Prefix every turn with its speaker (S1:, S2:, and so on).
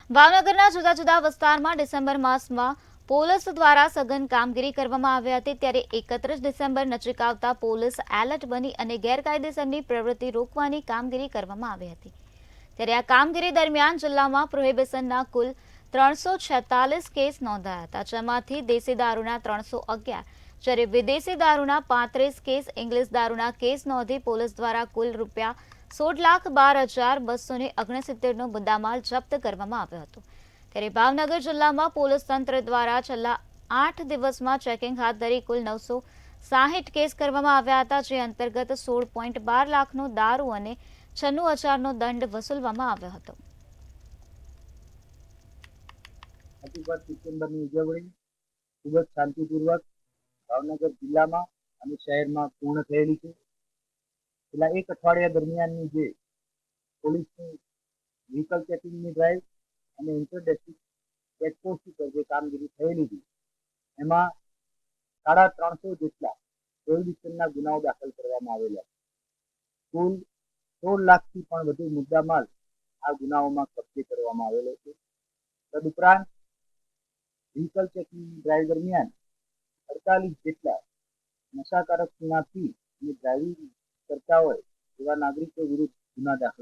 S1: ભાવનગરના જુદા જુદા વિસ્તારમાં ડિસેમ્બર માસમાં પોલીસ દ્વારા સઘન કામગીરી કરવામાં આવી હતી, ત્યારે 31 ડિસેમ્બર નજીક આવતા પોલીસ એલર્ટ બની અને ગેરકાયદેસરની પ્રવૃત્તિ રોકવાની કામગીરી કરવામાં આવી હતી। ત્યારે આ કામગીરી દરમિયાન જિલ્લામાં પ્રોહિબિશનના કુલ 346 કેસ નોંધાયા હતા, જેમાંથી દેશી દારૂના 311, જ્યારે વિદેશી દારૂના 35 કેસ, ઇંગ્લિશ દારૂના કેસ નોંધી પોલીસ દ્વારા કુલ ₹16,12,269નો મુદ્દામાલ જપ્ત કરવામાં આવ્યો હતો। ત્યારે ભાવનગર જિલ્લામાં પોલીસ તંત્ર દ્વારા છેલ્લા 8 દિવસમાં ચેકિંગ હાથ ધરી કુલ 960 કેસ કરવામાં આવ્યા હતા, જે અંતર્ગત 16.12 લાખનો દારૂ અને 96,000નો દંડ વસૂલવામાં આવ્યો હતો।
S2: ડિસેમ્બરની ઉજવણી ખૂબ જ શાંતિપૂર્વક ભાવનગર જિલ્લામાં અને શહેરમાં પૂર્ણ થયેલી છે। છેલ્લા એક અઠવાડિયા દરમિયાનની જે પોલીસની વ્હીકલ ચેકિંગની ડ્રાઈવ અને ઇન્ટર ડિસ્ટ્રિક્ટ ચેકપોસ્ટ ઉપર જે કામગીરી થયેલી હતી, એમાં 350 જેટલા પ્રોહિબિશનના ગુનાઓ દાખલ કરવામાં આવેલા। કુલ 16 લાખથી પણ વધુ મુદ્દામાલ આ ગુનાઓમાં કબજે કરવામાં આવેલો છે। તદુપરાંત વ્હીકલ ચેકિંગ ડ્રાઈવ દરમિયાન 48 જેટલા નશાકારક પીણાથી અને ડ્રાઇવિંગ કરતા હોય એવા નાગરિકો વિરુદ્ધ ગુના દાખલ